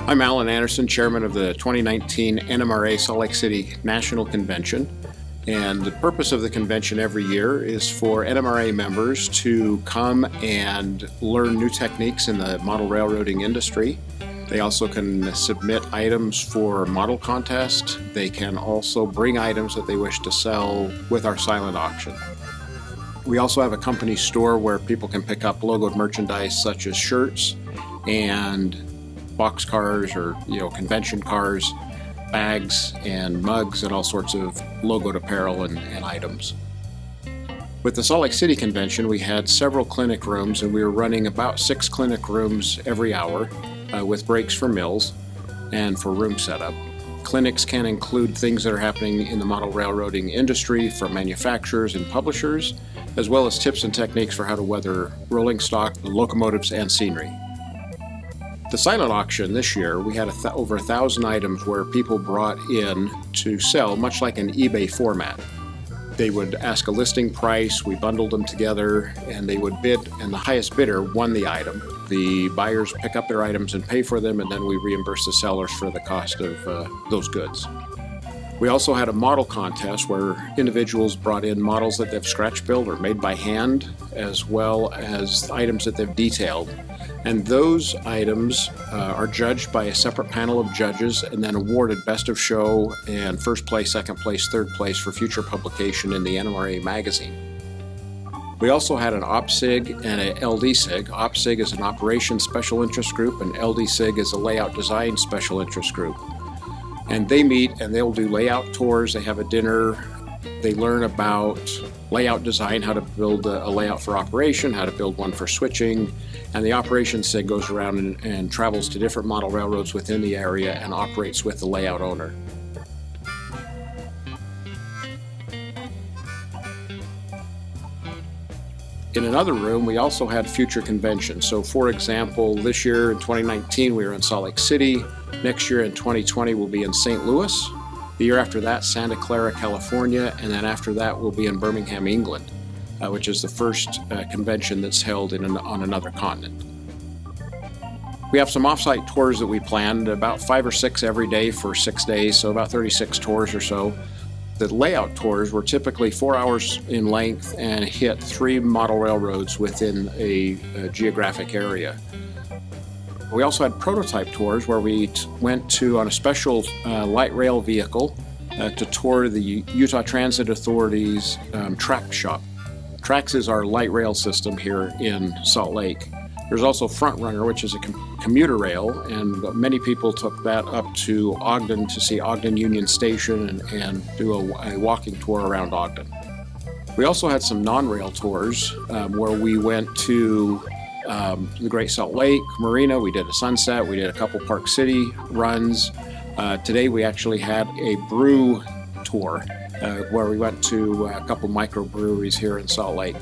I'm Alan Anderson, chairman of the 2019 NMRA Salt Lake City National Convention. And the purpose of the convention every year is for NMRA members to come and learn new techniques in the model railroading industry. They also can submit items for model contest. They can also bring items that they wish to sell with our silent auction. We also have a company store where people can pick up logoed merchandise such as shirts and box cars or convention cars, bags and mugs and all sorts of logoed apparel and items. With the Salt Lake City Convention, we had several clinic rooms, and we were running about 6 clinic rooms every hour with breaks for mills and for room setup. Clinics can include things that are happening in the model railroading industry from manufacturers and publishers, as well as tips and techniques for how to weather rolling stock, locomotives, and scenery. The silent auction this year, we had over 1,000 items where people brought in to sell, much like an eBay format. They would ask a listing price, we bundled them together, and they would bid, and the highest bidder won the item. The buyers pick up their items and pay for them, and then we reimburse the sellers for the cost of those goods. We also had a model contest where individuals brought in models that they've scratch built or made by hand, as well as items that they've detailed. And those items are judged by a separate panel of judges and then awarded best of show and first place, second place, third place for future publication in the NMRA magazine. We also had an OPSIG and an LDSIG. OPSIG is an operations special interest group, and LDSIG is a layout design special interest group. And they meet and they'll do layout tours, they have a dinner, they learn about layout design, how to build a layout for operation, how to build one for switching, and the operations SIG goes around and travels to different model railroads within the area and operates with the layout owner. In another room, we also had future conventions. So for example, this year in 2019, we were in Salt Lake City. Next year in 2020, we'll be in St. Louis. The year after that, Santa Clara, California, and then after that, we'll be in Birmingham, England, which is the first convention that's held on another continent. We have some off-site tours that we planned, about 5 or 6 every day for 6 days, so about 36 tours or so. The layout tours were typically 4 hours in length and hit 3 model railroads within a geographic area. We also had prototype tours where we went to, on a special light rail vehicle, to tour the Utah Transit Authority's track shop. TRAX is our light rail system here in Salt Lake. There's also Front Runner, which is a commuter rail, and many people took that up to Ogden to see Ogden Union Station and do a walking tour around Ogden. We also had some non-rail tours where we went to the Great Salt Lake Marina. We did a sunset, we did a couple Park City runs. Today we actually had a brew tour where we went to a couple microbreweries here in Salt Lake.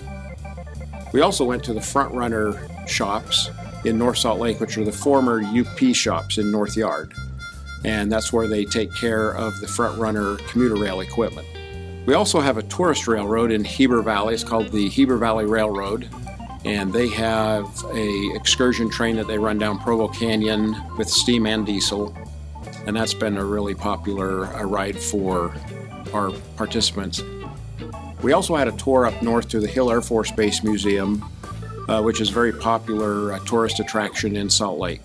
We also went to the Front Runner shops in North Salt Lake, which are the former UP shops in North Yard. And that's where they take care of the Front Runner commuter rail equipment. We also have a tourist railroad in Heber Valley. It's called the Heber Valley Railroad. And they have a excursion train that they run down Provo Canyon with steam and diesel. And that's been a really popular ride for our participants. We also had a tour up north to the Hill Air Force Base Museum, which is a very popular tourist attraction in Salt Lake.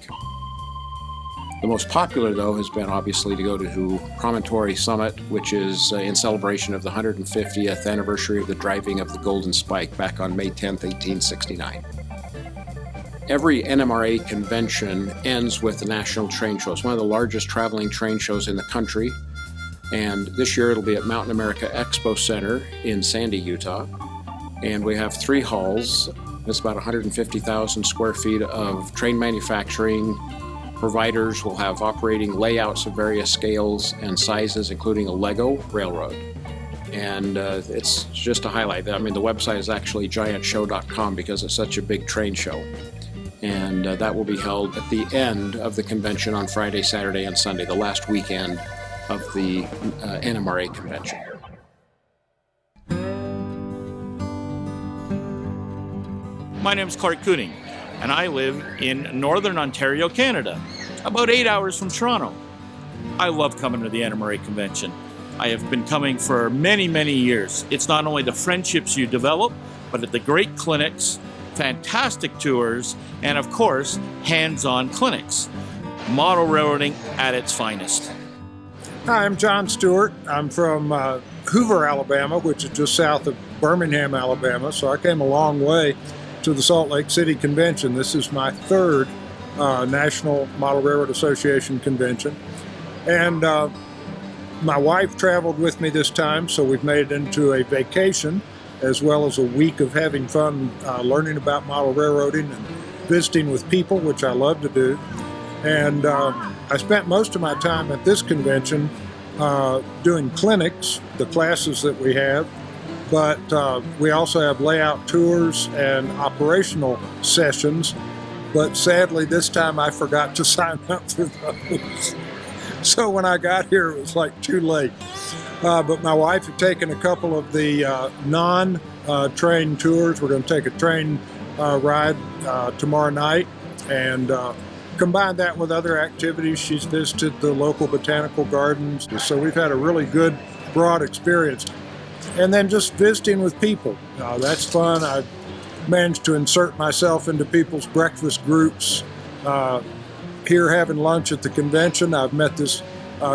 The most popular, though, has been obviously to go to Promontory Summit, which is in celebration of the 150th anniversary of the driving of the Golden Spike back on May 10th, 1869. Every NMRA convention ends with the National Train Show. It's one of the largest traveling train shows in the country. And this year it'll be at Mountain America Expo Center in Sandy, Utah. And we have 3 halls. It's about 150,000 square feet of train manufacturing. Providers will have operating layouts of various scales and sizes, including a Lego railroad. And it's just a highlight. I mean, the website is actually giantshow.com because it's such a big train show. And that will be held at the end of the convention on Friday, Saturday, and Sunday, the last weekend of the NMRA convention. My name is Cory Cooney, and I live in Northern Ontario, Canada. about 8 hours from Toronto. I love coming to the NMRA convention. I have been coming for many, many years. It's not only the friendships you develop, but at the great clinics, fantastic tours, and of course, hands-on clinics. Model railroading at its finest. Hi, I'm John Stewart. I'm from Hoover, Alabama, which is just south of Birmingham, Alabama. So I came a long way to the Salt Lake City Convention. This is my third National Model Railroad Association convention. And my wife traveled with me this time, so we've made it into a vacation as well as a week of having fun learning about model railroading and visiting with people, which I love to do. And I spent most of my time at this convention doing clinics, the classes that we have, but we also have layout tours and operational sessions. But sadly, this time I forgot to sign up for those. So when I got here, it was like too late. But my wife had taken a couple of the non-train tours. We're going to take a train ride tomorrow night and combine that with other activities. She's visited the local botanical gardens. So we've had a really good, broad experience. And then just visiting with people. That's fun. I've managed to insert myself into people's breakfast groups. Here having lunch at the convention, I've met this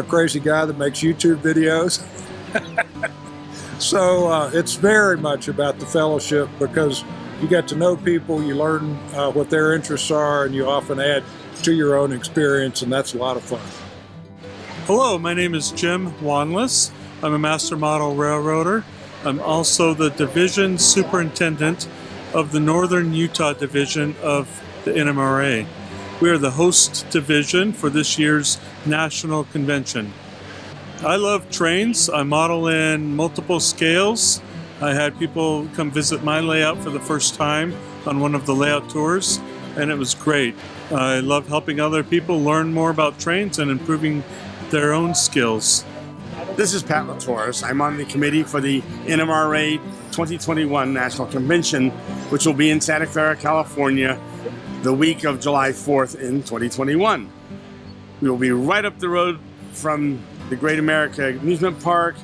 crazy guy that makes YouTube videos. So it's very much about the fellowship because you get to know people, you learn what their interests are, and you often add to your own experience, and that's a lot of fun. Hello, my name is Jim Wanless. I'm a master model railroader. I'm also the division superintendent of the Northern Utah division of the NMRA. We are the host division for this year's national convention. I love trains. I model in multiple scales. I had people come visit my layout for the first time on one of the layout tours, and it was great. I love helping other people learn more about trains and improving their own skills. This is Padlet Horace. I'm on the committee for the NMRA 2021 National Convention, which will be in Santa Clara, California, the week of July 4th in 2021. We will be right up the road from the Great America Amusement Park.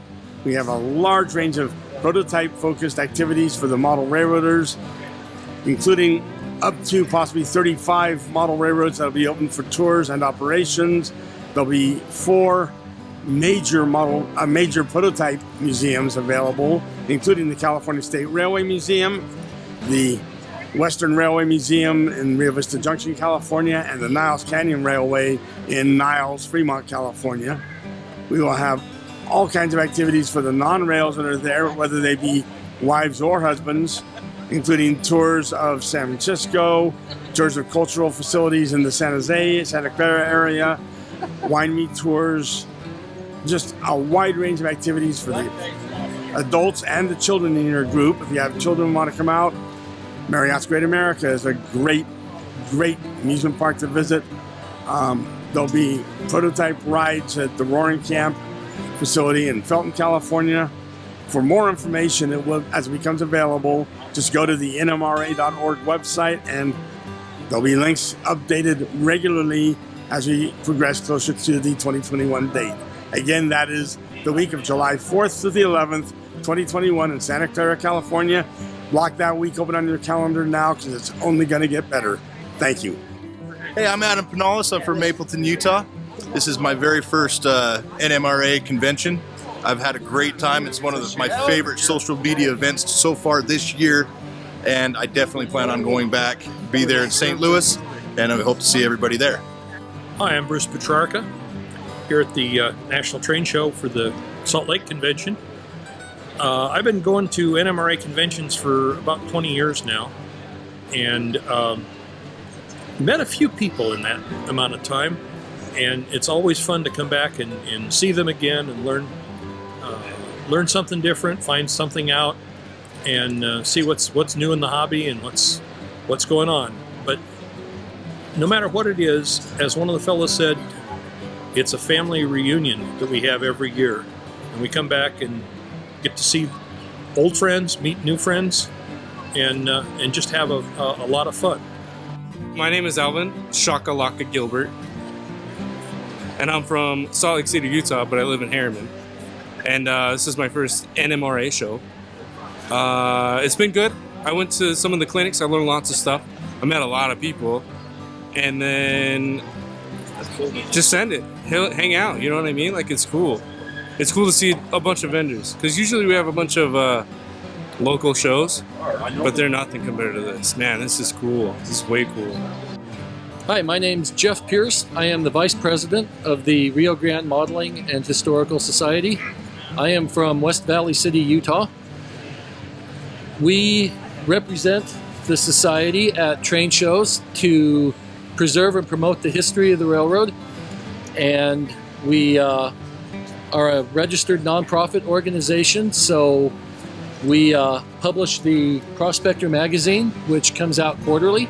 We have a large range of prototype-focused activities for the model railroaders, including up to possibly 35 model railroads that will be open for tours and operations. There'll be 4 major prototype museums available, including the California State Railway Museum, the Western Railway Museum in Rio Vista Junction, California, and the Niles Canyon Railway in Niles, Fremont, California. We will have all kinds of activities for the non-rails that are there, whether they be wives or husbands, including tours of San Francisco, tours of cultural facilities in the San Jose, Santa Clara area, wine meet tours, just a wide range of activities for the adults and the children in your group. If you have children who want to come out, Marriott's Great America is a great amusement park to visit. There'll be prototype rides at the Roaring Camp facility in Felton, California. For more information, as it becomes available, just go to the NMRA.org website, and there'll be links updated regularly as we progress closer to the 2021 date. Again, that is the week of July 4th to the 11th, 2021 in Santa Clara, California. Block that week open on your calendar now because it's only going to get better. Thank you. Hey, I'm Adam Pinales. I'm from Mapleton, Utah. This is my very first NMRA convention. I've had a great time. It's one of my favorite social media events so far this year, and I definitely plan on going back, be there in St. Louis, and I hope to see everybody there. Hi, I'm Bruce Petrarca, here at the National Train Show for the Salt Lake Convention. I've been going to NMRA conventions for about 20 years now, and met a few people in that amount of time, and it's always fun to come back and see them again and learn something different, find something out, and see what's new in the hobby and what's going on. But no matter what it is, as one of the fellows said, it's a family reunion that we have every year, and we come back and get to see old friends, meet new friends, and just have a lot of fun. My name is Alvin Shakalaka Gilbert. and I'm from Salt Lake City, Utah, but I live in Harriman. And this is my first NMRA show. It's been good. I went to some of the clinics. I learned lots of stuff. I met a lot of people. And then just send it. Hang out, you know what I mean? Like, it's cool. It's cool to see a bunch of vendors. Because usually we have a bunch of local shows, but they're nothing compared to this. Man, this is cool. This is way cool. Hi, my name's Jeff Pierce. I am the Vice President of the Rio Grande Modeling and Historical Society. I am from West Valley City, Utah. We represent the society at train shows to preserve and promote the history of the railroad. And we are a registered nonprofit organization, so we publish the Prospector magazine, which comes out quarterly.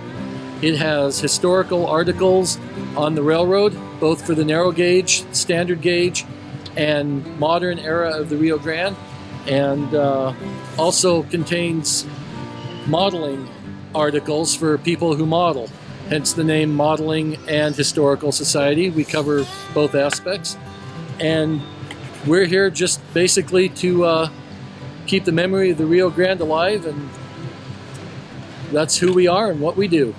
It has historical articles on the railroad, both for the narrow gauge, standard gauge, and modern era of the Rio Grande, and also contains modeling articles for people who model, hence the name Modeling and Historical Society. We cover both aspects, and we're here just basically to keep the memory of the Rio Grande alive, and that's who we are and what we do.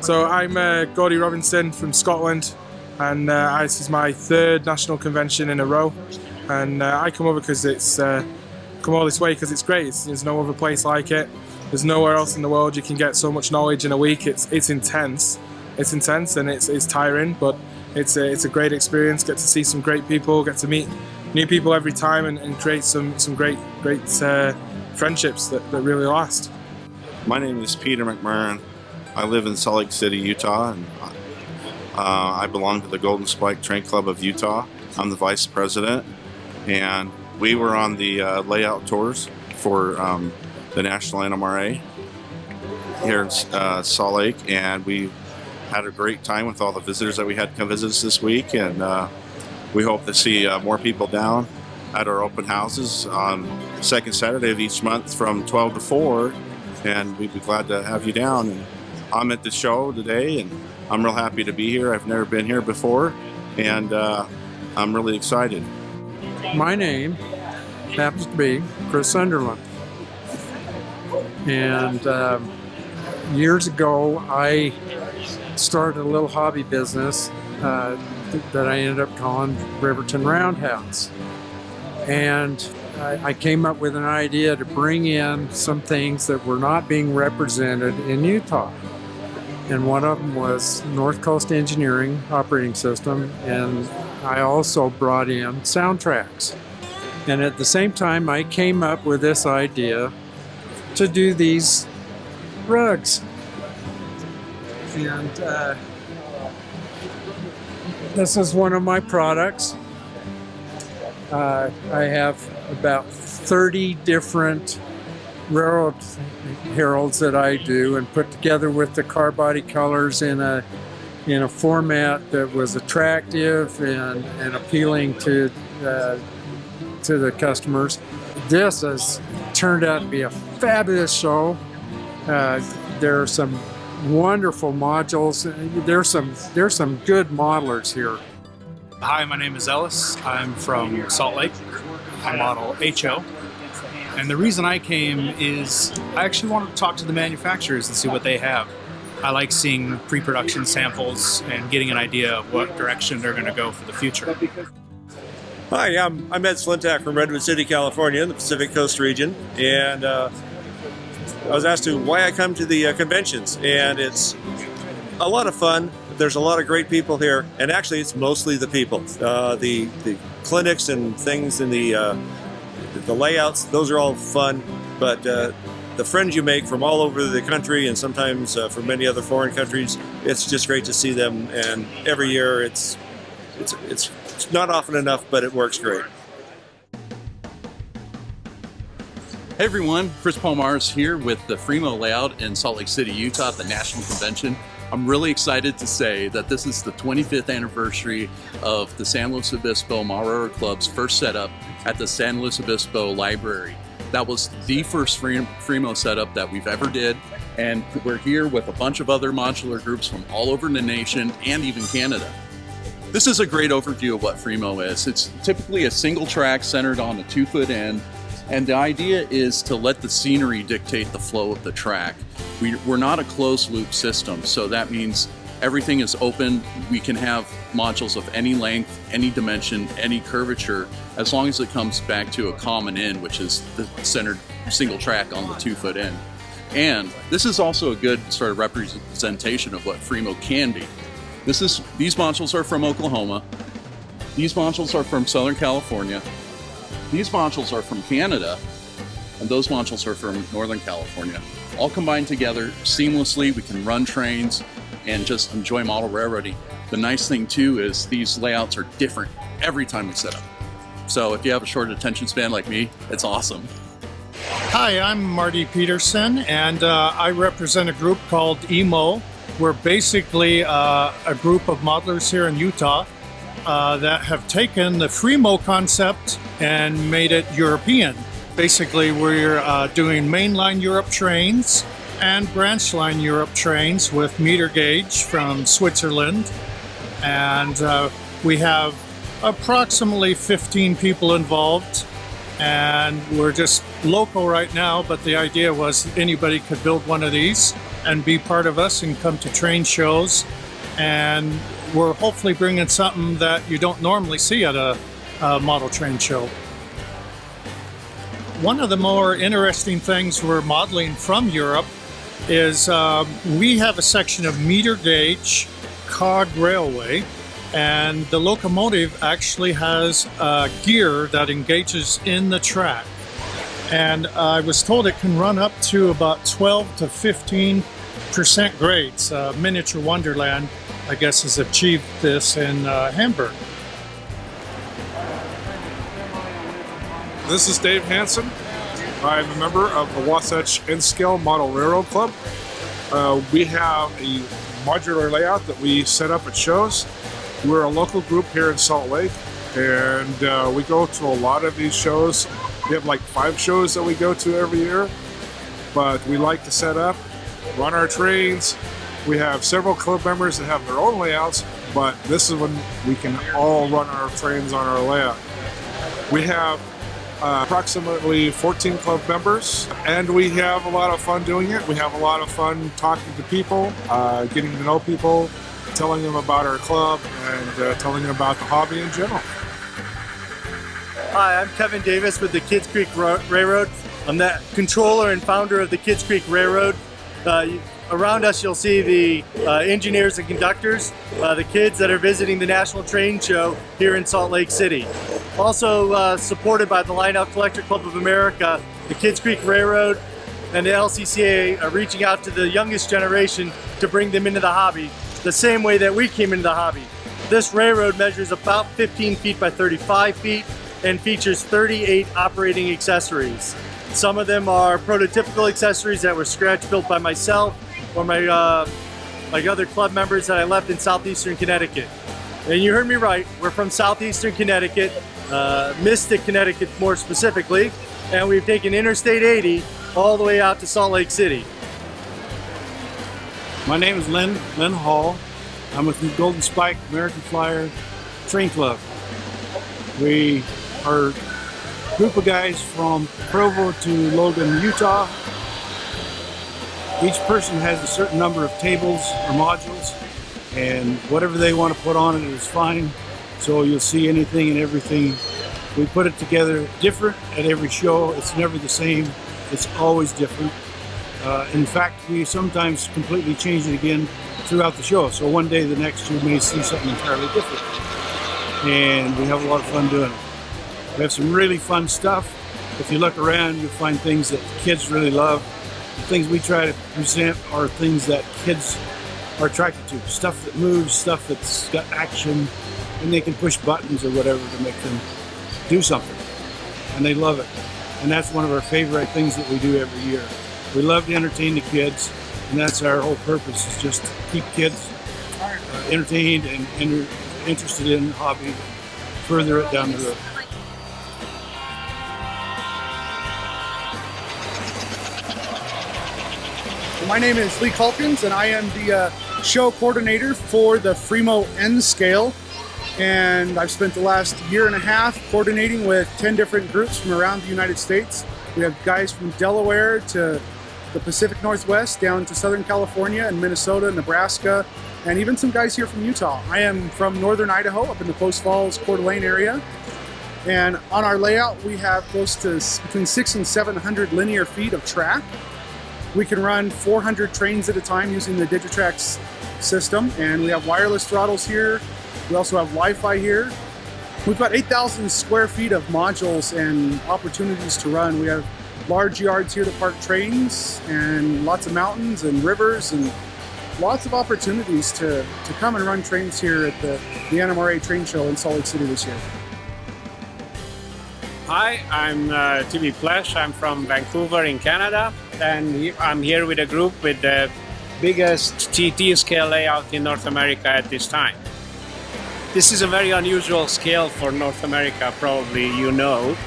So I'm Cory Robinson from Scotland, and this is my third national convention in a row. And I come over because it's come all this way because it's great. There's no other place like it. There's nowhere else in the world you can get so much knowledge in a week. It's intense. It's intense and it's tiring, but it's a great experience. Get to see some great people. Get to meet new people every time and create some great friendships that really last. My name is Peter McMahon. I live in Salt Lake City, Utah, and I belong to the Golden Spike Train Club of Utah. I'm the vice president, and we were on the layout tours for the National NMRA here in Salt Lake, and we had a great time with all the visitors that we had come visit us this week, and we hope to see more people down at our open houses on second Saturday of each month from 12 to 4, and we'd be glad to have you down. And I'm at the show today, and I'm real happy to be here. I've never been here before, and I'm really excited. My name happens to be Chris Sunderland, and years ago I started a little hobby business that I ended up calling Riverton Roundhouse, and I came up with an idea to bring in some things that were not being represented in Utah. And one of them was North Coast Engineering operating system, and I also brought in soundtracks. And at the same time, I came up with this idea to do these rugs. And this is one of my products. I have about 30 different railroad heralds that I do and put together with the car body colors in a format that was attractive and appealing to the customers. This has turned out to be a fabulous show. There are some wonderful modules. There's some good modelers here. Hi, my name is Ellis. I'm from Salt Lake. I model HO. And the reason I came is I actually wanted to talk to the manufacturers and see what they have. I like seeing pre-production samples and getting an idea of what direction they're going to go for the future. Hi, I'm Ed Slintak from Redwood City, California, in the Pacific Coast region. And I was asked why I come to the conventions. And it's a lot of fun. There's a lot of great people here. And actually, it's mostly the people. The clinics and things and the layouts, those are all fun, but the friends you make from all over the country and sometimes from many other foreign countries, it's just great to see them. And every year it's not often enough, but it works great. Hey everyone, Frisco Mars here with the Fremo layout in Salt Lake City, Utah at the National Convention. I'm really excited to say that this is the 25th anniversary of the San Luis Obispo Monorail Club's first setup at the San Luis Obispo Library. That was the first Fremo setup that we've ever did, and we're here with a bunch of other modular groups from all over the nation and even Canada. This is a great overview of what Fremo is. It's typically a single track centered on a 2-foot end, and the idea is to let the scenery dictate the flow of the track. We're not a closed loop system, so that means everything is open. We can have modules of any length, any dimension, any curvature, as long as it comes back to a common end, which is the centered single track on the 2-foot end. And this is also a good sort of representation of what Fremo can be. These modules are from Oklahoma. These modules are from Southern California. These modules are from Canada, and those modules are from Northern California. All combined together seamlessly. We can run trains and just enjoy model railroading. The nice thing too is these layouts are different every time we set up. So if you have a short attention span like me, it's awesome. Hi, I'm Marty Peterson, and I represent a group called EMO. We're basically a group of modelers here in Utah that have taken the Fremo concept and made it European. Basically, we're doing mainline Europe trains and branch line Europe trains with meter gauge from Switzerland. And we have approximately 15 people involved. And we're just local right now, but the idea was anybody could build one of these and be part of us and come to train shows. And we're hopefully bringing something that you don't normally see at a model train show. One of the more interesting things we're modeling from Europe is we have a section of meter gauge cog railway, and the locomotive actually has a gear that engages in the track. And I was told it can run up to about 12 to 15% grades. Miniature Wonderland, I guess, has achieved this in Hamburg. This is Dave Hansen. I'm a member of the Wasatch N-Scale Model Railroad Club. We have a modular layout that we set up at shows. We're a local group here in Salt Lake, and we go to a lot of these shows. We have like 5 shows that we go to every year, but we like to set up, run our trains. We have several club members that have their own layouts, but this is when we can all run our trains on our layout. We have approximately 14 club members, and we have a lot of fun doing it. We have a lot of fun talking to people, getting to know people, telling them about our club, and telling them about the hobby in general. Hi, I'm Kevin Davis with the Kids Creek Railroad. I'm the controller and founder of the Kids Creek Railroad. Around us you'll see the engineers and conductors, the kids that are visiting the National Train Show here in Salt Lake City. Also supported by the Line-Out Collector Club of America, the Kids Creek Railroad and the LCCA are reaching out to the youngest generation to bring them into the hobby, the same way that we came into the hobby. This railroad measures about 15 feet by 35 feet and features 38 operating accessories. Some of them are prototypical accessories that were scratch built by myself or my other club members that I left in southeastern Connecticut. And you heard me right, we're from southeastern Connecticut, Mystic, Connecticut more specifically, and we've taken Interstate 80 all the way out to Salt Lake City. My name is Lynn Hall. I'm with the Golden Spike American Flyer Train Club. We are a group of guys from Provo to Logan, Utah. Each person has a certain number of tables or modules, and whatever they want to put on it is fine. So you'll see anything and everything. We put it together different at every show. It's never the same. It's always different. In fact, we sometimes completely change it again throughout the show. So one day, the next, you may see something entirely different. And we have a lot of fun doing it. We have some really fun stuff. If you look around, you'll find things that kids really love. The things we try to present are things that kids are attracted to. Stuff that moves, stuff that's got action, and they can push buttons or whatever to make them do something. And they love it. And that's one of our favorite things that we do every year. We love to entertain the kids, and that's our whole purpose, is just to keep kids entertained and interested in the hobby, further it down the road. My name is Lee Calkins, and I am the show coordinator for the Fremo N-Scale. and I've spent the last year and a half coordinating with 10 different groups from around the United States. We have guys from Delaware to the Pacific Northwest down to Southern California and Minnesota, Nebraska, and even some guys here from Utah. I am from northern Idaho, up in the Post Falls, Coeur d'Alene area. And on our layout, we have close to between 600 and 700 linear feet of track. We can run 400 trains at a time using the Digitrax system, and we have wireless throttles here. We also have Wi-Fi here. We've got 8,000 square feet of modules and opportunities to run. We have large yards here to park trains, and lots of mountains and rivers, and lots of opportunities to come and run trains here at the NMRA train show in Salt Lake City this year. Hi, I'm TV Flesh. I'm from Vancouver in Canada, and I'm here with a group with the biggest TT scale layout in North America at this time. This is a very unusual scale for North America, probably you know.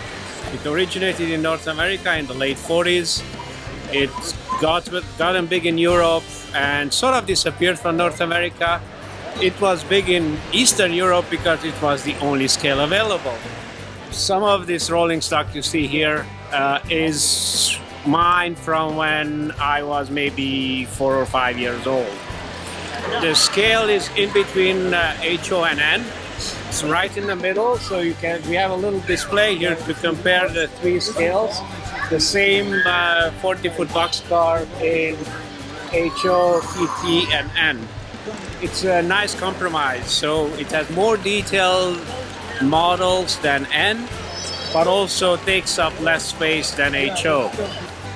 It originated in North America in the late 40s. It gotten big in Europe and sort of disappeared from North America. It was big in Eastern Europe because it was the only scale available. Some of this rolling stock you see here is mine from when I was maybe 4 or 5 years old. The scale is in between HO and N. It's right in the middle, so we have a little display here to compare the three scales. The same 40-foot boxcar in HO, TT, and N. It's a nice compromise, so it has more detailed models than N, but also takes up less space than HO.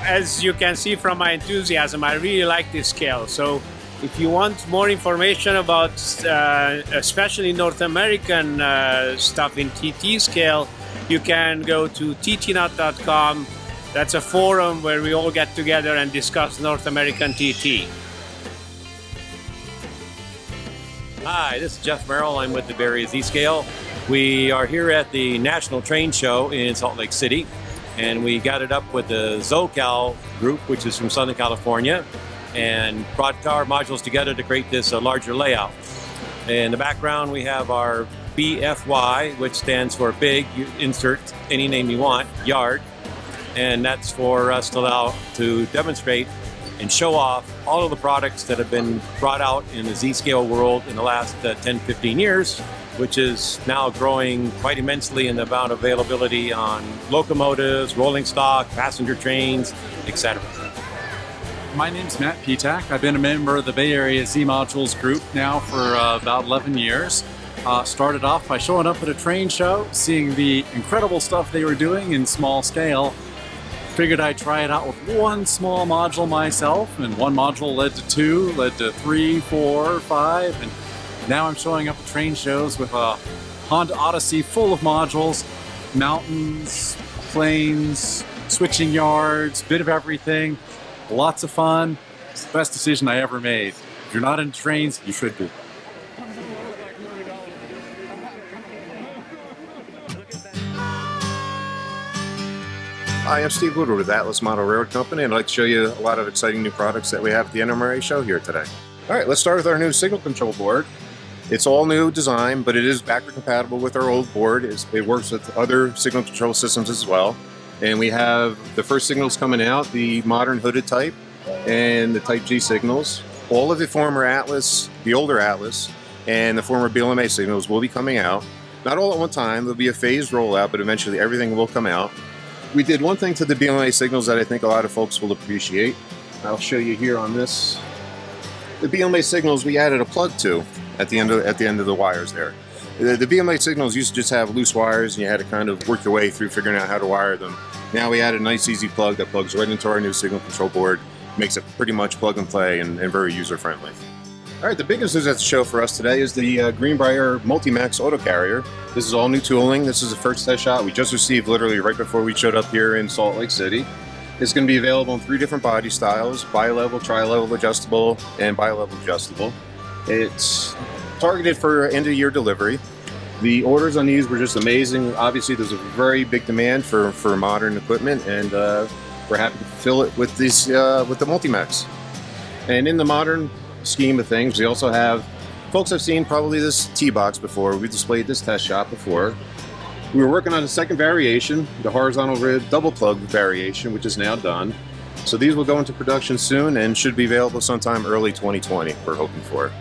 As you can see from my enthusiasm, I really like this scale. So if you want more information about especially North American stuff in TT scale, you can go to ttnut.com. That's a forum where we all get together and discuss North American TT. Hi, this is Jeff Merrill. I'm with the Barry Z-Scale. We are here at the National Train Show in Salt Lake City, and we got it up with the ZoCal group, which is from Southern California, and brought our modules together to create this larger layout. In the background, we have our BFY, which stands for Big, you insert any name you want, Yard, and that's for us to demonstrate and show off all of the products that have been brought out in the Z-Scale world in the last 10-15 years, which is now growing quite immensely in the amount of availability on locomotives, rolling stock, passenger trains, etc. My name's Matt Petak. I've been a member of the Bay Area Z-Modules group now for about 11 years. Started off by showing up at a train show, seeing the incredible stuff they were doing in small scale. Figured I'd try it out with one small module myself, and one module led to 2, led to 3, 4, 5, and now I'm showing up at train shows with a Honda Odyssey full of modules, mountains, plains, switching yards, bit of everything, lots of fun. It's the best decision I ever made. If you're not into trains, you should be. Hi, I'm Steve Woodward with Atlas Model Railroad Company, and I'd like to show you a lot of exciting new products that we have at the NMRA show here today. All right, let's start with our new signal control board. It's all new design, but it is backward compatible with our old board. It works with other signal control systems as well. And we have the first signals coming out, the modern hooded type and the Type G signals. All of the former Atlas, the older Atlas, and the former BLMA signals will be coming out. Not all at one time, there'll be a phased rollout, but eventually everything will come out. We did one thing to the BLMA signals that I think a lot of folks will appreciate. I'll show you here on this. The BLMA signals we added a plug to at the end of the wires there. The BLMA signals used to just have loose wires, and you had to kind of work your way through figuring out how to wire them. Now we added a nice easy plug that plugs right into our new signal control board. Makes it pretty much plug and play and very user friendly. All right, the biggest news at the show for us today is the Greenbrier Multimax Auto Carrier. This is all new tooling. This is the first test shot we just received literally right before we showed up here in Salt Lake City. It's going to be available in 3 different body styles: bi-level, tri-level adjustable, and bi-level adjustable. It's targeted for end-of-year delivery. The orders on these were just amazing. Obviously, there's a very big demand for modern equipment, and we're happy to fulfill it with these with the Multimax. And in the modern scheme of things, we also have Folks have seen probably this T-box before. We've displayed this test shot before. We were working on the second variation, the horizontal rib double plug variation, which is now done. So these will go into production soon and should be available sometime early 2020, we're hoping for.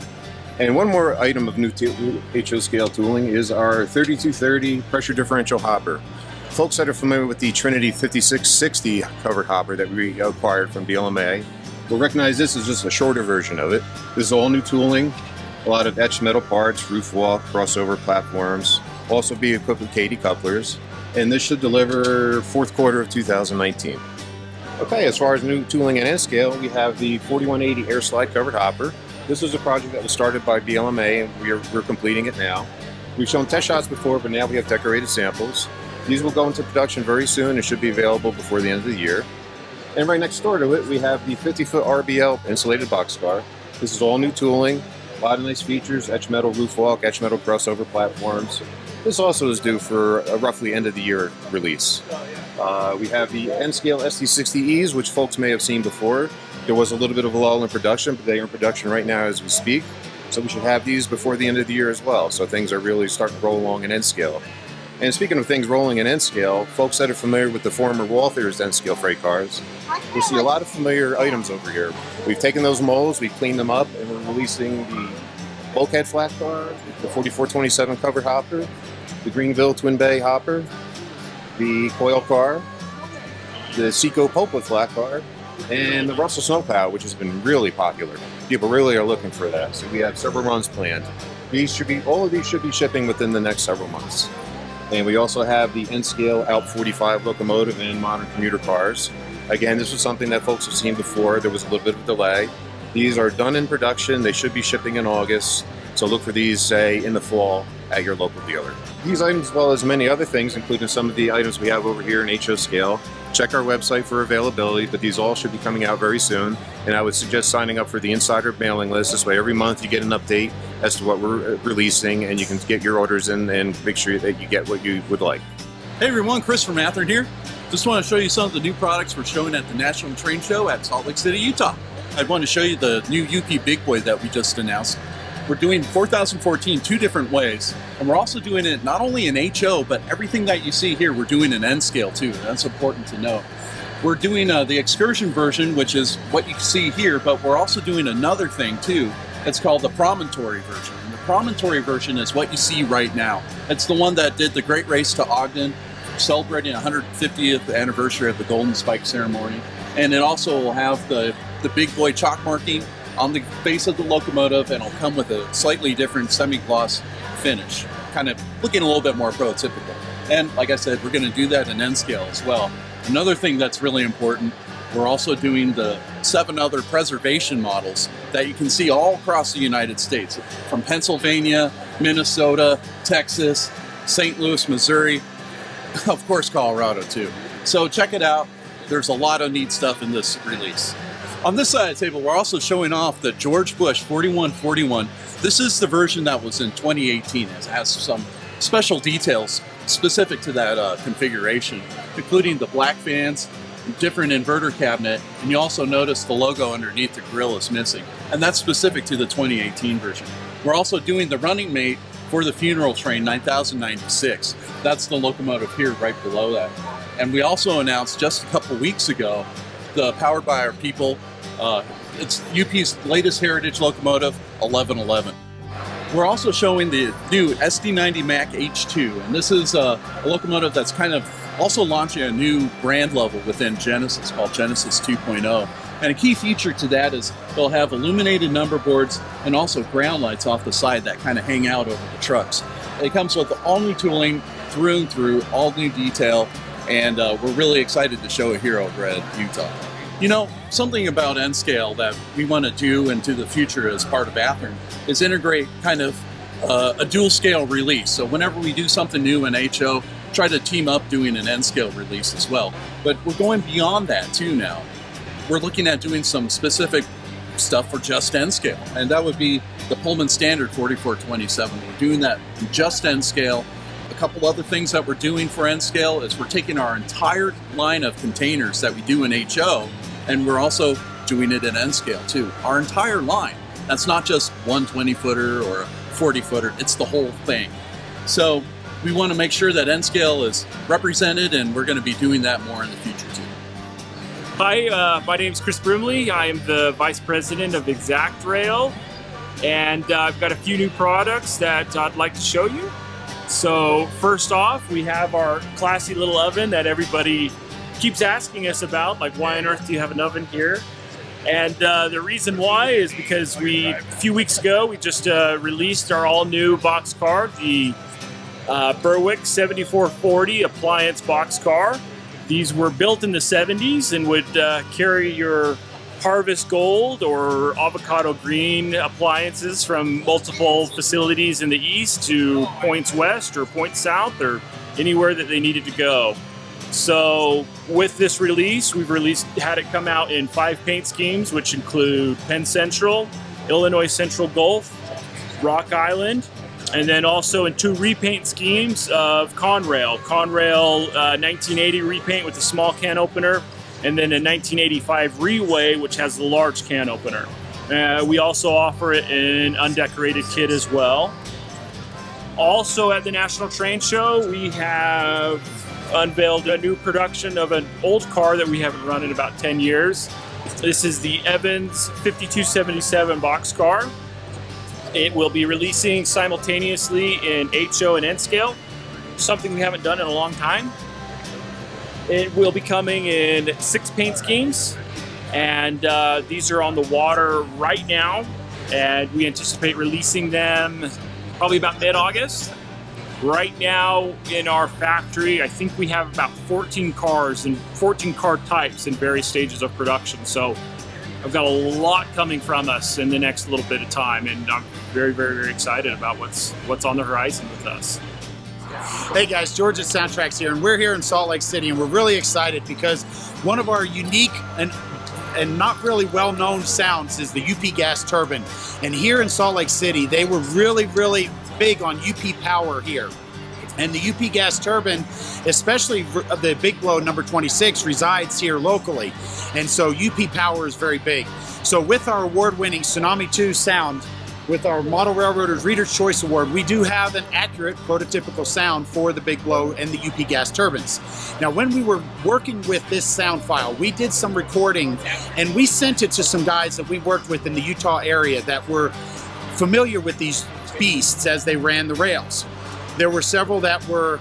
And one more item of new HO scale tooling is our 3230 pressure differential hopper. Folks that are familiar with the Trinity 5660 covered hopper that we acquired from BLMA will recognize this as just a shorter version of it. This is all new tooling, a lot of etched metal parts, roof wall, crossover platforms, also be equipped with KD couplers, and this should deliver fourth quarter of 2019. Okay, as far as new tooling and end scale, we have the 4180 air slide covered hopper. This is a project that was started by BLMA, and we're completing it now. We've shown test shots before, but now we have decorated samples. These will go into production very soon and should be available before the end of the year. And right next door to it, we have the 50-foot RBL insulated boxcar. This is all new tooling, a lot of nice features, etched metal roof walk, etched metal crossover platforms. This also is due for a roughly end of the year release. We have the N-Scale ST60Es, which folks may have seen before. There was a little bit of a lull in production, but they are in production right now as we speak. So we should have these before the end of the year as well. So things are really starting to roll along in N-Scale. And speaking of things rolling in N-Scale, folks that are familiar with the former Walthers N-Scale freight cars, you'll see a lot of familiar items over here. We've taken those molds, we've cleaned them up, and we're releasing the bulkhead flat car, the 4427 covered hopper, the Greenville Twin Bay hopper, the coil car, the Seco Popa flat car, and the Russell Snowplow, which has been really popular. People really are looking for that, so we have several runs planned. All of these should be shipping within the next several months. And we also have the N-Scale Alp 45 locomotive and modern commuter cars. Again, this was something that folks have seen before. There was a little bit of a delay. These are done in production. They should be shipping in August. So look for these, say, in the fall at your local dealer. These items, as well as many other things, including some of the items we have over here in HO Scale, check our website for availability, but these all should be coming out very soon. And I would suggest signing up for the insider mailing list. This way, every month you get an update as to what we're releasing, and you can get your orders in and make sure that you get what you would like. Hey everyone, Chris from Mathur here. Just want to show you some of the new products we're showing at the National Train Show at Salt Lake City, Utah. I want to show you the new UP Big Boy that we just announced. We're doing 4014 two different ways, and we're also doing it not only in HO, but everything that you see here, we're doing in N scale too. That's important to know. We're doing the excursion version, which is what you see here, but we're also doing another thing too. It's called the promontory version. And the promontory version is what you see right now. It's the one that did the Great Race to Ogden, celebrating 150th anniversary of the Golden Spike ceremony. And it also will have the Big Boy chalk marking on the face of the locomotive, and it'll come with a slightly different semi-gloss finish, kind of looking a little bit more prototypical. And like I said, we're going to do that in N scale as well. Another thing that's really important, we're also doing the 7 other preservation models that you can see all across the United States, from Pennsylvania, Minnesota, Texas, St. Louis, Missouri, of course Colorado too. So check it out. There's a lot of neat stuff in this release. On this side of the table, we're also showing off the George Bush 4141. This is the version that was in 2018. It has some special details specific to that configuration, including the black fans, different inverter cabinet, and you also notice the logo underneath the grill is missing, and that's specific to the 2018 version. We're also doing the running mate for the funeral train 9096. That's the locomotive here right below that. And we also announced just a couple weeks ago the Powered by Our People, it's UP's latest heritage locomotive, 1111. We're also showing the new SD90 Mac H2, and this is a locomotive that's kind of also launching a new brand level within Genesis called Genesis 2.0. And a key feature to that is they'll have illuminated number boards and also ground lights off the side that kind of hang out over the trucks. It comes with all new tooling through and through, all new detail, and we're really excited to show it here over at Utah. You know, something about N scale that we want to do into the future as part of Mathur is integrate kind of a dual scale release. So whenever we do something new in HO, try to team up doing an N scale release as well. But we're going beyond that too now. We're looking at doing some specific stuff for just N scale, and that would be the Pullman Standard 4427. We're doing that in just N scale. A couple other things that we're doing for N scale is we're taking our entire line of containers that we do in HO, and we're also doing it in N scale too. Our entire line. That's not just one 20-footer or a 40-footer, it's the whole thing. So we want to make sure that N-Scale is represented, and we're going to be doing that more in the future too. Hi, my name is Chris Bromley. I am the Vice President of Exact Rail, and I've got a few new products that I'd like to show you. So first off, we have our classy little oven that everybody keeps asking us about, like why on earth do you have an oven here? And the reason why is because a few weeks ago, we just released our all-new box car, the Berwick 7440 appliance box car. These were built in the 70s and would carry your Harvest Gold or Avocado Green appliances from multiple facilities in the east to points west or points south or anywhere that they needed to go. So with this release, we've had it come out in 5 paint schemes, which include Penn Central, Illinois Central Gulf, Rock Island, and then also in 2 repaint schemes of Conrail. Conrail 1980 repaint with a small can opener, and then a 1985 Reway, which has the large can opener. We also offer it in an undecorated kit as well. Also at the National Train Show, we have unveiled a new production of an old car that we haven't run in about 10 years. This is the Evans 5277 box car. It will be releasing simultaneously in HO and N-Scale, something we haven't done in a long time. It will be coming in 6 paint schemes, and these are on the water right now, and we anticipate releasing them probably about mid-August. Right now in our factory, I think we have about 14 cars and 14 car types in various stages of production. So I've got a lot coming from us in the next little bit of time, and I'm very, very, very excited about what's on the horizon with us. Hey guys, George at Soundtracks here, and we're here in Salt Lake City, and we're really excited because one of our unique and not really well-known sounds is the UP gas turbine. And here in Salt Lake City, they were really, really big on UP power here. And the UP gas turbine, especially the Big Blow number 26, resides here locally. And so UP power is very big. So with our award-winning Tsunami 2 sound, with our Model Railroaders Reader's Choice Award, we do have an accurate prototypical sound for the Big Blow and the UP gas turbines. Now, when we were working with this sound file, we did some recording and we sent it to some guys that we worked with in the Utah area that were familiar with these beasts as they ran the rails. There were several that were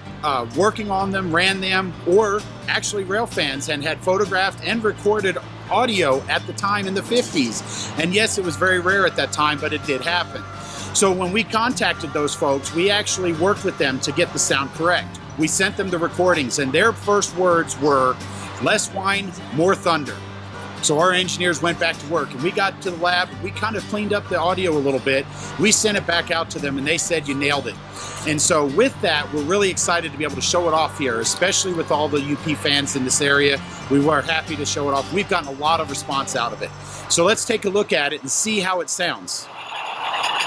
working on them, ran them, or actually rail fans and had photographed and recorded audio at the time in the 50s. And yes, it was very rare at that time, but it did happen. So when we contacted those folks, we actually worked with them to get the sound correct. We sent them the recordings, and their first words were, "Less whine, more thunder." So our engineers went back to work, and we got to the lab, we kind of cleaned up the audio a little bit. We sent it back out to them, and they said, "You nailed it." And so with that, we're really excited to be able to show it off here, especially with all the UP fans in this area. We were happy to show it off. We've gotten a lot of response out of it. So let's take a look at it and see how it sounds.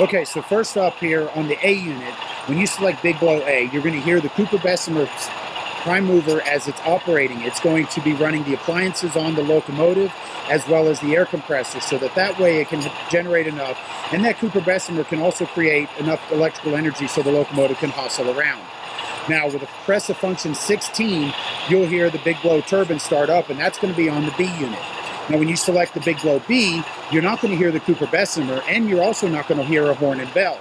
Okay, so first up here on the A unit, when you select Big Blow A, you're going to hear the Cooper Bessemer prime mover as it's operating. It's going to be running the appliances on the locomotive as well as the air compressor, so that way it can generate enough, and that Cooper Bessemer can also create enough electrical energy so the locomotive can hustle around. Now with a press of function 16, you'll hear the Big Blow turbine start up, and that's going to be on the B unit. Now when you select the Big Blow B, you're not going to hear the Cooper Bessemer, and you're also not going to hear a horn and bell,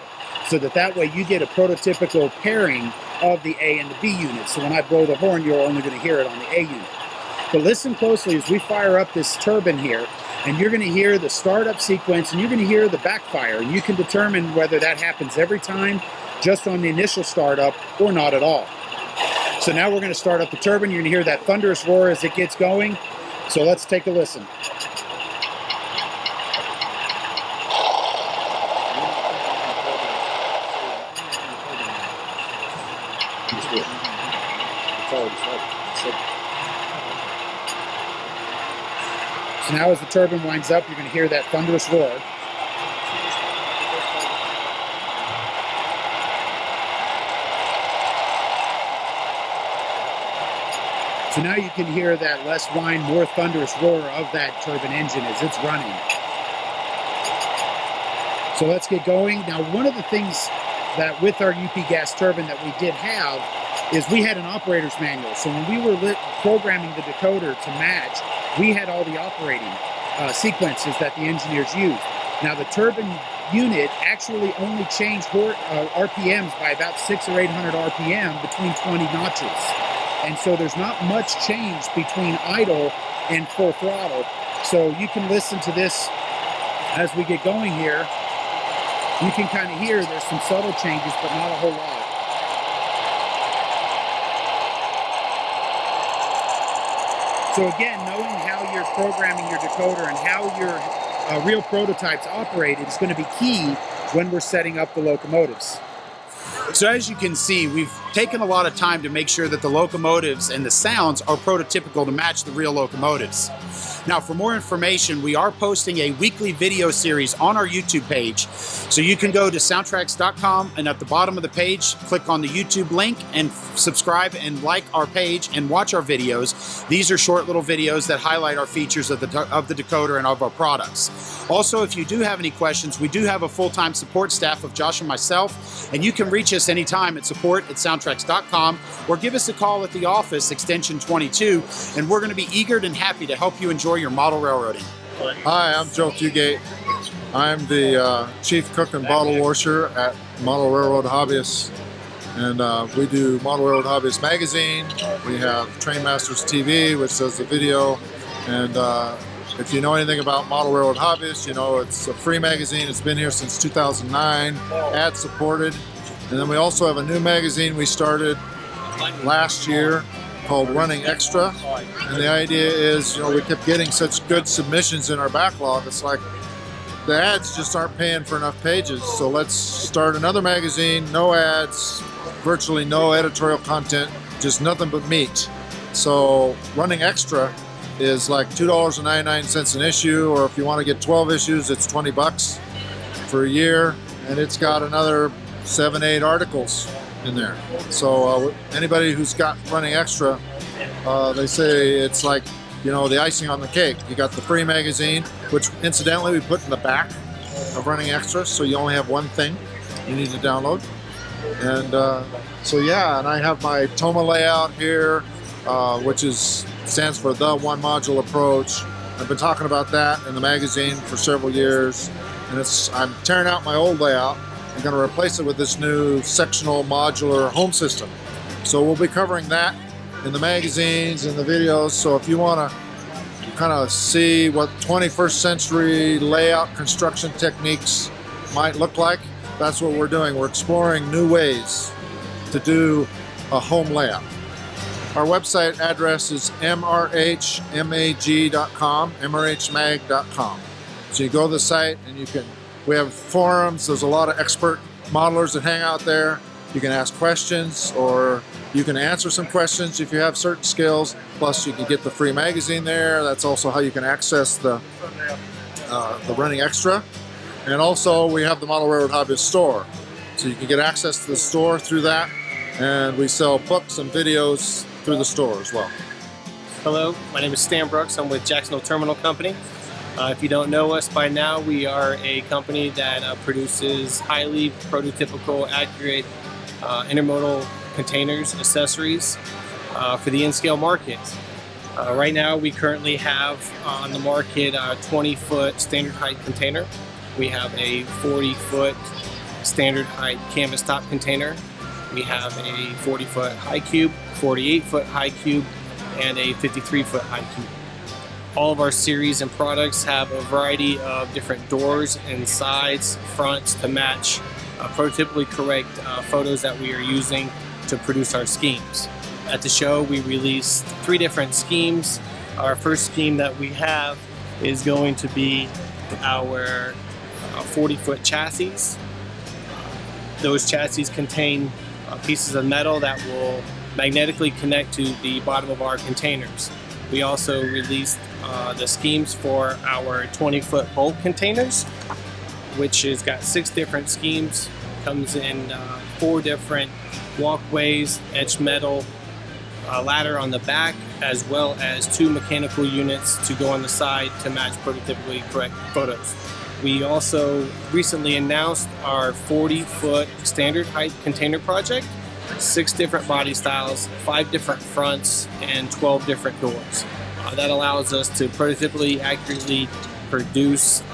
so that way you get a prototypical pairing of the A and the B unit. So when I blow the horn, you're only going to hear it on the A unit. But listen closely as we fire up this turbine here, and you're going to hear the startup sequence, and you're going to hear the backfire, and you can determine whether that happens every time, just on the initial startup, or not at all. So now we're going to start up the turbine. You're going to hear that thunderous roar as it gets going. So let's take a listen. So now as the turbine winds up, you're going to hear that thunderous roar. So now you can hear that less whine, more thunderous roar of that turbine engine as it's running. So let's get going. Now, one of the things that with our UP gas turbine that we did have is we had an operator's manual. So when we were programming the decoder to match, we had all the operating sequences that the engineers used. Now the turbine unit actually only changed RPMs by about 600 or 800 RPM between 20 notches. And so there's not much change between idle and full throttle. So you can listen to this as we get going here. You can kind of hear there's some subtle changes, but not a whole lot. So again, knowing how you're programming your decoder and how your real prototypes operate is going to be key when we're setting up the locomotives. So as you can see, we've taken a lot of time to make sure that the locomotives and the sounds are prototypical to match the real locomotives. Now, for more information, we are posting a weekly video series on our YouTube page. So you can go to soundtracks.com, and at the bottom of the page, click on the YouTube link and subscribe and like our page and watch our videos. These are short little videos that highlight our features of the decoder and of our products. Also, if you do have any questions, we do have a full-time support staff of Josh and myself, and you can reach us anytime at support@soundtracks.com or give us a call at the office, extension 22, and we're going to be eager and happy to help you enjoy your model railroading. Hi, I'm Joe Fugate. I'm the chief cook and bottle washer at Model Railroad Hobbyists, and we do Model Railroad Hobbyist magazine. We have Trainmasters TV, which does the video, and if you know anything about Model Railroad Hobbyists, you know it's a free magazine. It's been here since 2009, ad supported. And then we also have a new magazine we started last year called Running Extra. And the idea is, you know, we kept getting such good submissions in our backlog. It's like the ads just aren't paying for enough pages. So let's start another magazine, no ads, virtually no editorial content, just nothing but meat. So Running Extra is like $2.99 an issue, or if you want to get 12 issues, it's $20 for a year, and it's got another 7-8 articles in there. So anybody who's got Running Extra, they say it's like, you know, the icing on the cake. You got the free magazine, which incidentally we put in the back of Running Extra, so you only have one thing you need to download. And so yeah, and I have my TOMA layout here, which stands for the one module approach. I've been talking about that in the magazine for several years, and I'm tearing out my old layout. I'm going to replace it with this new sectional modular home system. So we'll be covering that in the magazines and the videos. So if you want to kind of see what 21st century layout construction techniques might look like, that's what we're doing. We're exploring new ways to do a home layout. Our website address is mrhmag.com, mrhmag.com. So you go to the site and we have forums. There's a lot of expert modelers that hang out there. You can ask questions, or you can answer some questions if you have certain skills. Plus you can get the free magazine there. That's also how you can access the Running Extra. And also we have the Model Railroad Hobbyist store. So you can get access to the store through that. And we sell books and videos through the store as well. Hello, my name is Stan Brooks. I'm with Jacksonville Terminal Company. If you don't know us by now, we are a company that produces highly prototypical, accurate intermodal containers, accessories for the in-scale market. Right now, we currently have on the market a 20-foot standard height container. We have a 40-foot standard height canvas top container. We have a 40-foot high cube, 48-foot high cube, and a 53-foot high cube. All of our series and products have a variety of different doors and sides, fronts to match prototypically correct photos that we are using to produce our schemes. At the show, we released 3 different schemes. Our first scheme that we have is going to be our 40-foot chassis. Those chassis contain pieces of metal that will magnetically connect to the bottom of our containers. We also released the schemes for our 20-foot bulk containers, which has got 6 different schemes. Comes in 4 different walkways, etched metal, ladder on the back, as well as 2 mechanical units to go on the side to match prototypically correct photos. We also recently announced our 40-foot standard height container project, 6 different body styles, 5 different fronts, and 12 different doors. That allows us to prototypically accurately produce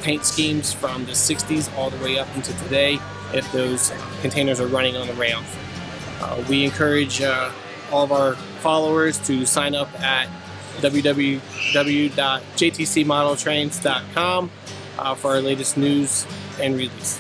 paint schemes from the 60s all the way up into today if those containers are running on the rail. We encourage all of our followers to sign up at www.jtcmodeltrains.com for our latest news and release.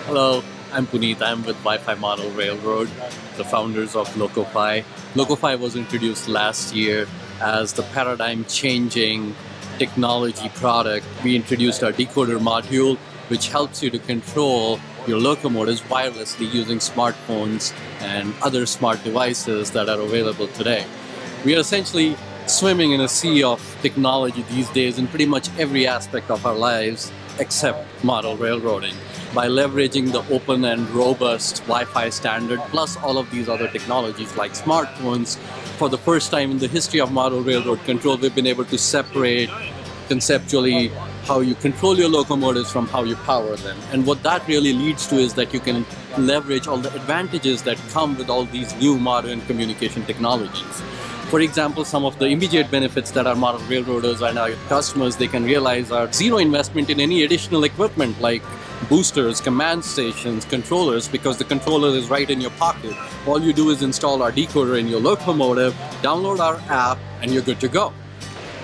Hello, I'm Puneet. I'm with Wi-Fi Model Railroad, the founders of LocoFi. LocoFi was introduced last year as the paradigm-changing technology product. We introduced our decoder module, which helps you to control your locomotives wirelessly using smartphones and other smart devices that are available today. We are essentially swimming in a sea of technology these days in pretty much every aspect of our lives except model railroading. By leveraging the open and robust Wi-Fi standard plus all of these other technologies like smartphones, for the first time in the history of model railroad control, we've been able to separate conceptually how you control your locomotives from how you power them. And what that really leads to is that you can leverage all the advantages that come with all these new modern communication technologies. For example, some of the immediate benefits that our model railroaders and our customers they can realize are zero investment in any additional equipment like boosters, command stations, controllers, because the controller is right in your pocket. All you do is install our decoder in your locomotive, download our app, and you're good to go.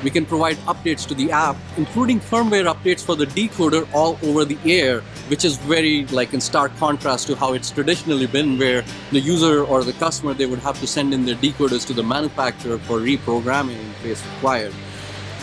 We can provide updates to the app, including firmware updates for the decoder all over the air, which is very in stark contrast to how it's traditionally been, where the user or the customer, they would have to send in their decoders to the manufacturer for reprogramming in case required.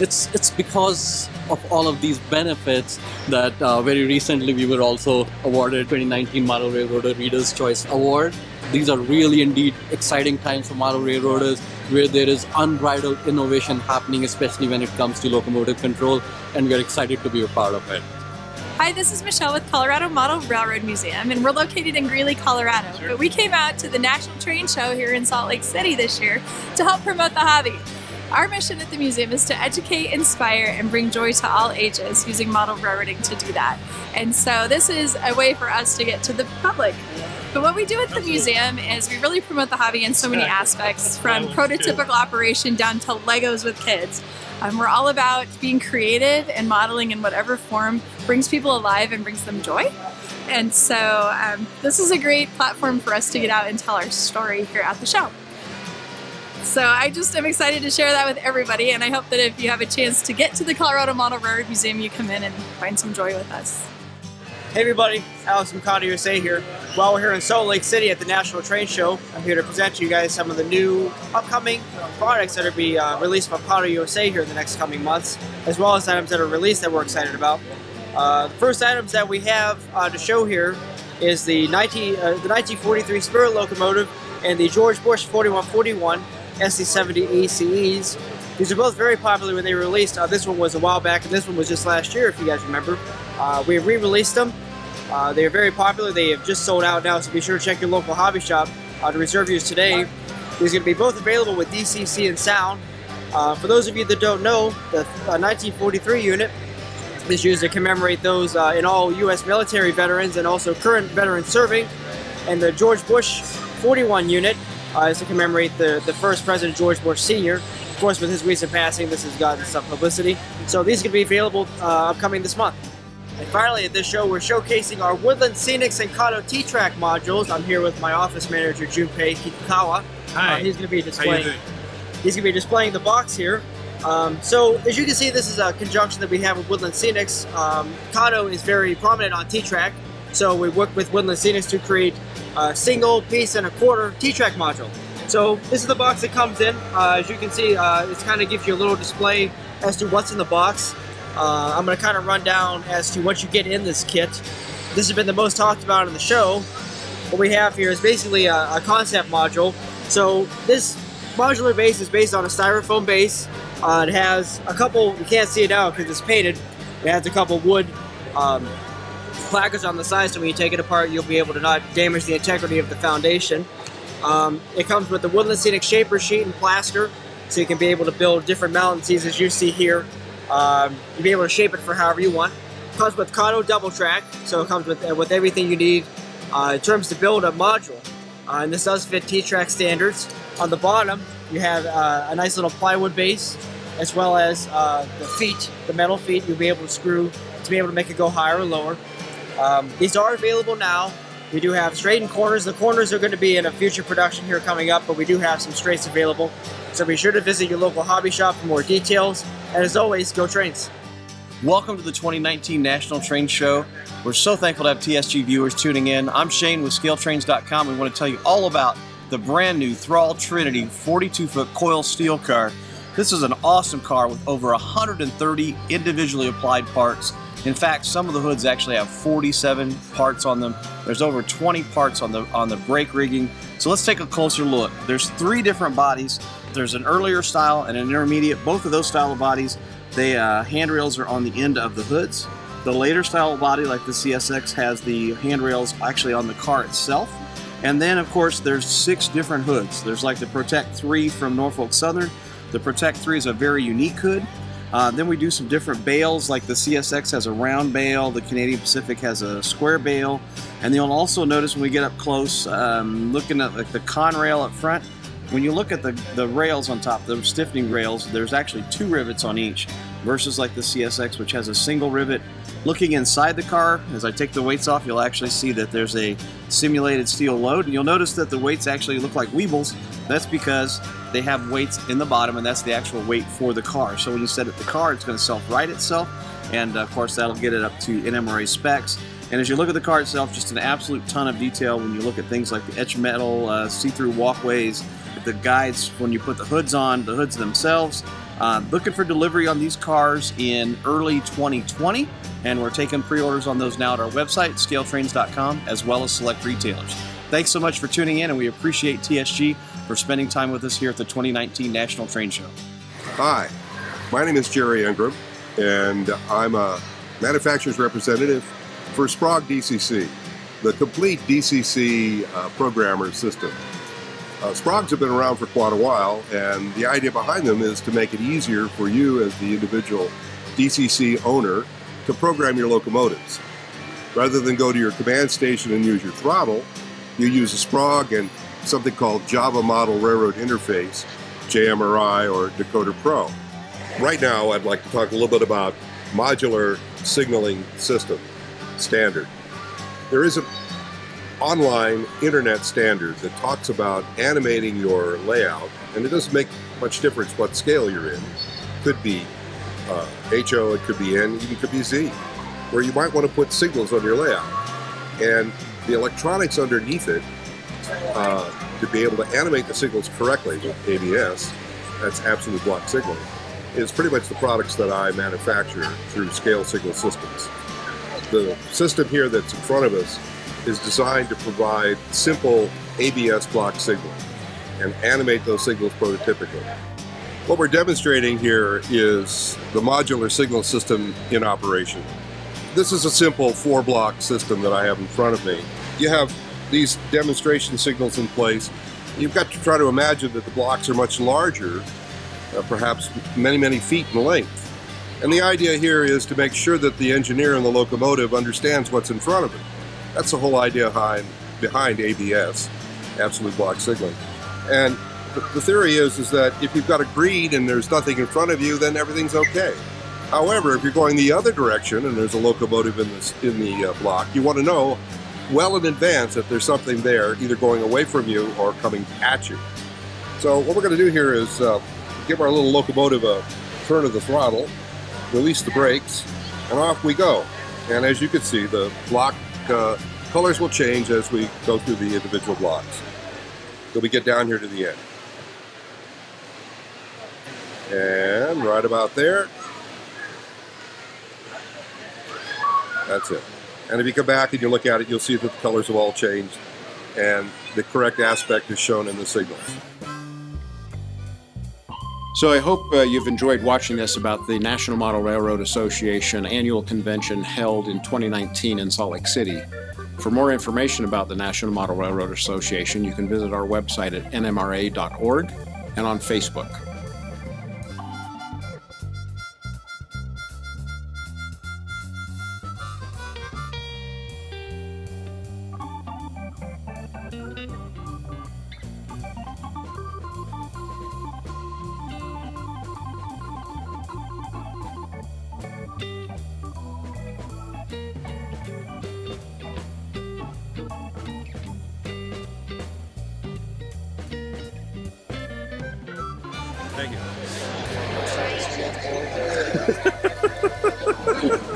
It's because of all of these benefits that very recently we were also awarded 2019 Model Railroader Reader's Choice Award. These are really indeed exciting times for model railroaders where there is unbridled innovation happening, especially when it comes to locomotive control, and we're excited to be a part of it. Hi, this is Michelle with Colorado Model Railroad Museum, and we're located in Greeley, Colorado. But we came out to the National Train Show here in Salt Lake City this year to help promote the hobby. Our mission at the museum is to educate, inspire, and bring joy to all ages using model railroading to do that. And so this is a way for us to get to the public. But what we do at the museum is we really promote the hobby in so many aspects, from prototypical operation down to Legos with kids. We're all about being creative and modeling in whatever form brings people alive and brings them joy. And so this is a great platform for us to get out and tell our story here at the show. So I just am excited to share that with everybody, and I hope that if you have a chance to get to the Colorado Model Railroad Museum, you come in and find some joy with us. Hey everybody, Allis from County USA here. While we're here in Salt Lake City at the National Train Show, I'm here to present to you guys some of the new upcoming products that will be released by County USA here in the next coming months, as well as items that are released that we're excited about. The first items that we have to show here is the 1943 Spirit locomotive and the George Bush 4141 SC70 ACEs. These are both very popular when they were released. This one was a while back, and this one was just last year, if you guys remember. We have re-released them. They are very popular. They have just sold out now, so be sure to check your local hobby shop to reserve yours today. These are going to be both available with DCC and sound. For those of you that don't know, the 1943 unit is used to commemorate those in all U.S. military veterans and also current veterans serving. And the George Bush 41 unit is to commemorate the first President George Bush Sr. Of course, with his recent passing, this has gotten some publicity. So these can be available upcoming this month. And finally, at this show, we're showcasing our Woodland Scenics and Kato T-Track modules. I'm here with my office manager, Junpei Kikukawa. Hi. He's going to be displaying. How you doing? He's going to be displaying the box here. So as you can see, this is a conjunction that we have with Woodland Scenics. Kato is very prominent on T-Track, so we work with Woodland Scenics to create a single piece and a quarter T-Track module. So this is the box that comes in. As you can see, it kind of gives you a little display as to what's in the box. I'm going to kind of run down as to what you get in this kit. This has been the most talked about in the show. What we have here is basically a concept module. So this modular base is based on a styrofoam base. It has a couple, you can't see it now because it's painted, it has a couple wood placards on the side, so when you take it apart you'll be able to not damage the integrity of the foundation. It comes with the Woodland Scenic Shaper Sheet and plaster, so you can be able to build different mountain scenes as you see here. You'll be able to shape it for however you want. Comes with Kato double track, so it comes with everything you need in terms to build a module. And this does fit T-Track standards. On the bottom, you have a nice little plywood base, as well as the feet, the metal feet you'll be able to screw to be able to make it go higher or lower. These are available now. We do have straightened corners. The corners are going to be in a future production here coming up, but we do have some straights available. So be sure to visit your local hobby shop for more details. And as always, go Trains. Welcome to the 2019 National Train Show. We're so thankful to have TSG viewers tuning in. I'm Shane with ScaleTrains.com. We want to tell you all about the brand new Thrall Trinity 42-foot coil steel car. This is an awesome car with over 130 individually applied parts. In fact, some of the hoods actually have 47 parts on them. There's over 20 parts on the brake rigging. So let's take a closer look. There's 3 different bodies. There's an earlier style and an intermediate. Both of those style of bodies, handrails are on the end of the hoods. The later style body, like the CSX, has the handrails actually on the car itself. And then, of course, there's 6 different hoods. There's like the Protect 3 from Norfolk Southern. The Protect 3 is a very unique hood. Then we do some different bales, like the CSX has a round bale, the Canadian Pacific has a square bale. And you'll also notice when we get up close, looking at like the Conrail up front, when you look at the rails on top, the stiffening rails, there's actually 2 rivets on each, versus like the CSX, which has a single rivet. Looking inside the car, as I take the weights off, you'll actually see that there's a simulated steel load. And you'll notice that the weights actually look like Weebles. That's because they have weights in the bottom, and that's the actual weight for the car. So when you set it the car, it's going to self-right itself. And of course, that'll get it up to NMRA specs. And as you look at the car itself, just an absolute ton of detail when you look at things like the etched metal, see-through walkways, the guides when you put the hoods on, the hoods themselves. Looking for delivery on these cars in early 2020, and we're taking pre-orders on those now at our website, scaletrains.com, as well as select retailers. Thanks so much for tuning in, and we appreciate TSG for spending time with us here at the 2019 National Train Show. Hi, my name is Jerry Ingram, and I'm a manufacturer's representative for Sprog DCC, the complete DCC programmer system. Sprogs have been around for quite a while, and the idea behind them is to make it easier for you as the individual DCC owner to program your locomotives. Rather than go to your command station and use your throttle, you use a Sprog and something called Java Model Railroad Interface, JMRI or Decoder Pro. Right now, I'd like to talk a little bit about modular signaling system standard. There is an online internet standard that talks about animating your layout, and it doesn't make much difference what scale you're in. It could be HO, it could be N, even could be Z, where you might want to put signals on your layout. And the electronics underneath it, to be able to animate the signals correctly with ABS, that's absolute block signaling, is pretty much the products that I manufacture through Scale Signal Systems. The system here that's in front of us is designed to provide simple ABS block signaling and animate those signals prototypically. What we're demonstrating here is the modular signal system in operation. This is a simple 4-block system that I have in front of me. You have these demonstration signals in place. You've got to try to imagine that the blocks are much larger, perhaps many, many feet in length. And the idea here is to make sure that the engineer in the locomotive understands what's in front of it. That's the whole idea behind ABS, absolute block signaling. And the theory is that if you've got a green and there's nothing in front of you, then everything's okay. However, if you're going the other direction and there's a locomotive in the block, you want to know well in advance if there's something there, either going away from you or coming at you. So what we're going to do here is give our little locomotive a turn of the throttle, release the brakes, and off we go. And as you can see, the block colors will change as we go through the individual blocks. So we get down here to the end. And right about there, that's it. And if you come back and you look at it, you'll see that the colors have all changed and the correct aspect is shown in the signals. So I hope you've enjoyed watching this about the National Model Railroad Association annual convention held in 2019 in Salt Lake City. For more information about the National Model Railroad Association, you can visit our website at nmra.org and on Facebook. Thank you.